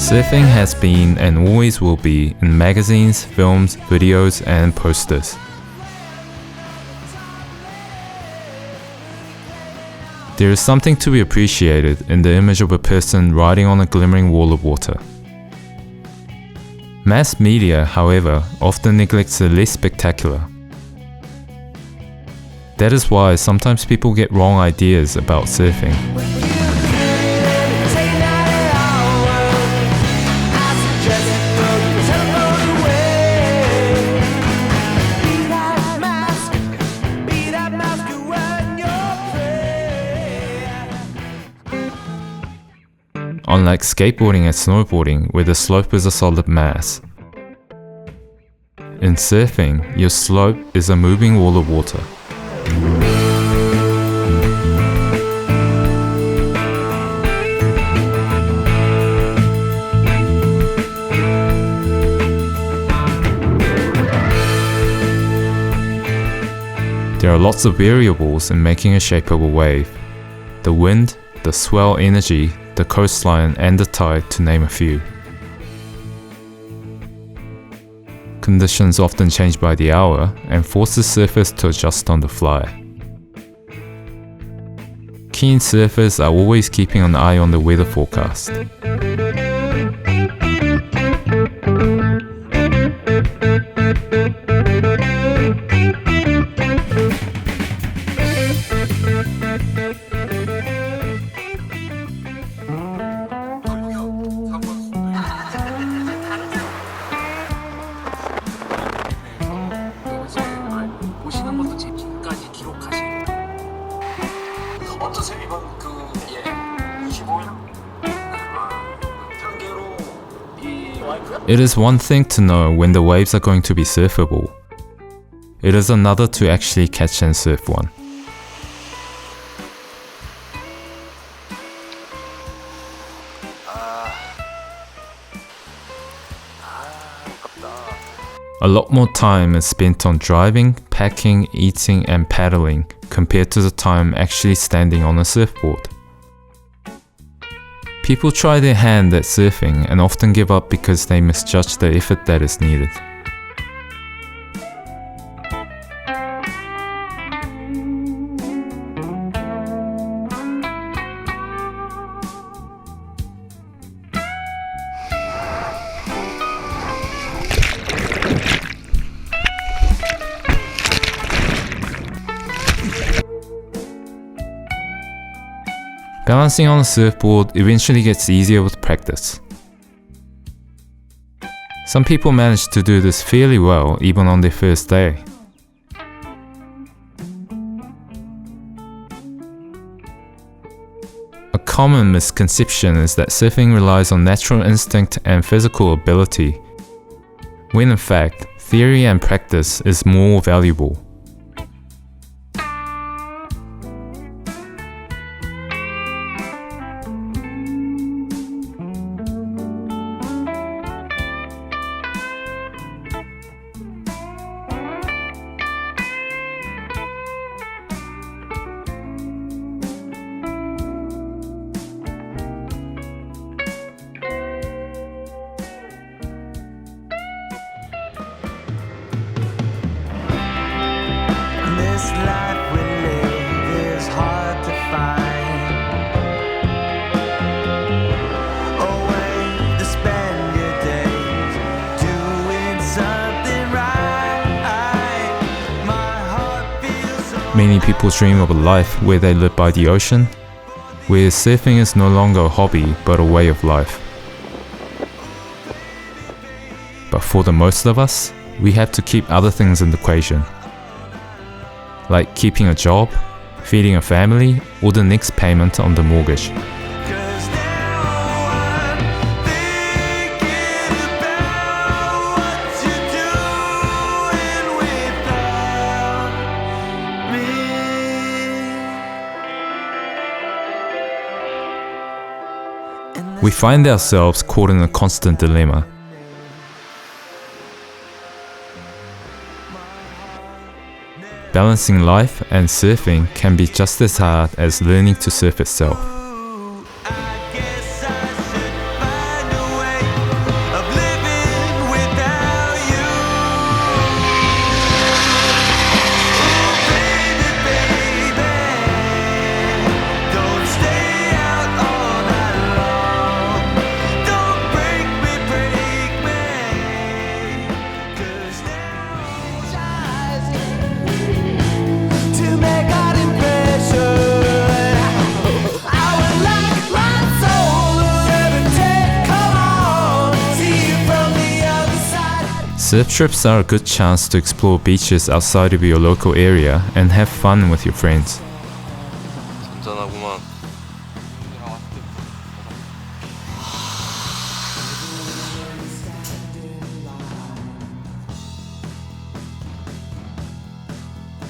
Surfing has been and always will be in magazines, films, videos, and posters. There is something to be appreciated in the image of a person riding on a glimmering wall of water. Mass media, however, often neglects the less spectacular. That is why sometimes people get wrong ideas about surfing. Unlike skateboarding and snowboarding, where the slope is a solid mass. In surfing, your slope is a moving wall of water. There are lots of variables in making a shape of a wave. The wind, the swell energy, the coastline, and the tide, to name a few. Conditions often change by the hour and force the surfers to adjust on the fly. Keen surfers are always keeping an eye on the weather forecast. It is one thing to know when the waves are going to be surfable. It is another to actually catch and surf one. A lot more time is spent on driving, packing, eating, and paddling compared to the time actually standing on a surfboard. People try their hand at surfing and often give up because they misjudge the effort that is needed. Balancing on a surfboard eventually gets easier with practice. Some people manage to do this fairly well even on their first day. A common misconception is that surfing relies on natural instinct and physical ability, when in fact, theory and practice is more valuable. This life we live is hard to find a way to spend your days doing something right. My heart feels so Many people dream of a life where they live by the ocean, where surfing is no longer a hobby but a way of life. But for the most of us, we have to keep other things in the equation, like keeping a job, feeding a family, or the next payment on the mortgage. 'cause now I'm thinking about what you're doing without me. We find ourselves caught in a constant dilemma. Balancing life and surfing can be just as hard as learning to surf itself. I guess I should find a way Surf trips are a good chance to explore beaches outside of your local area and have fun with your friends. 잔잔하구만.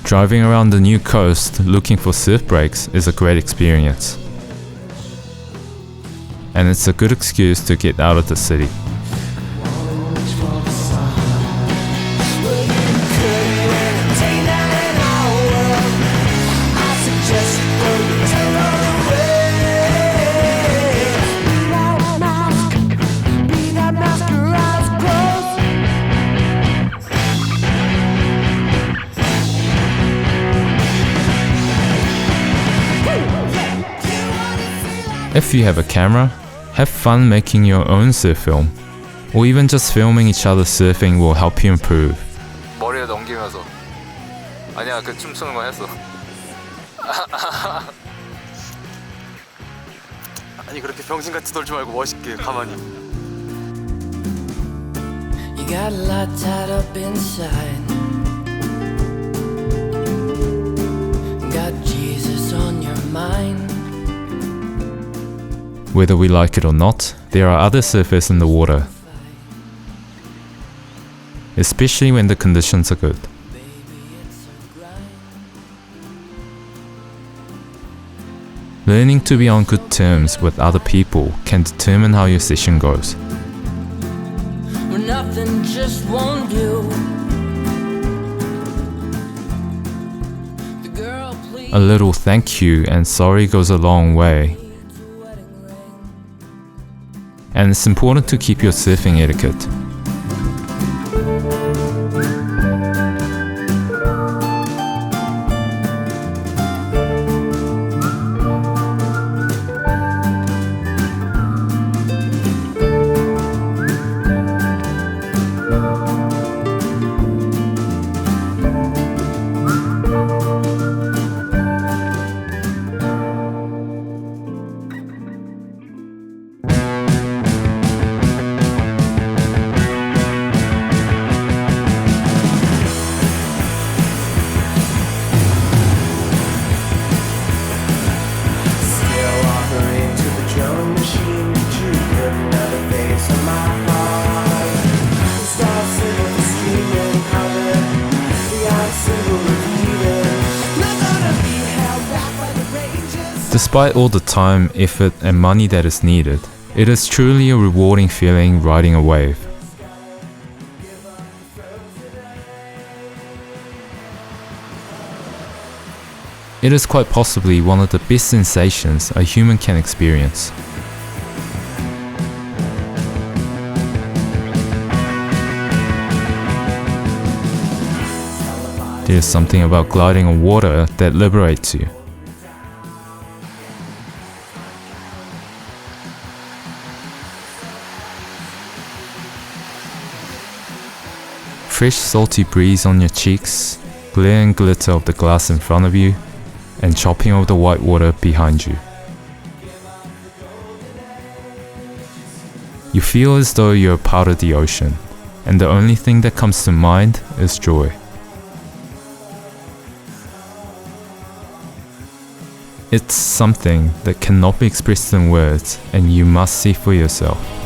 Driving around the new coast looking for surf breaks is a great experience. And it's a good excuse to get out of the city. If you have a camera, have fun making your own surf film, or even just filming each other surfing will help you improve. 머리에 넘기면서. 아니야, 그 춤추는 거 했어. 아니 그렇게 병신같이 놀지 말고 멋있게 가만히. You got a lot tied up inside. Got Jesus on your mind. Whether we like it or not, there are other surfers in the water, especially when the conditions are good. Learning to be on good terms with other people can determine how your session goes. When nothing just won't do. The girl please. A little thank you and sorry goes a long way. And it's important to keep your surfing etiquette. Despite all the time, effort and money that is needed, it is truly a rewarding feeling riding a wave. It is quite possibly one of the best sensations a human can experience. There's something about gliding on water that liberates you. Fresh salty breeze on your cheeks, glare and glitter of the glass in front of you, and chopping of the white water behind you. You feel as though you're a part of the ocean, and the only thing that comes to mind is joy. It's something that cannot be expressed in words, and you must see for yourself.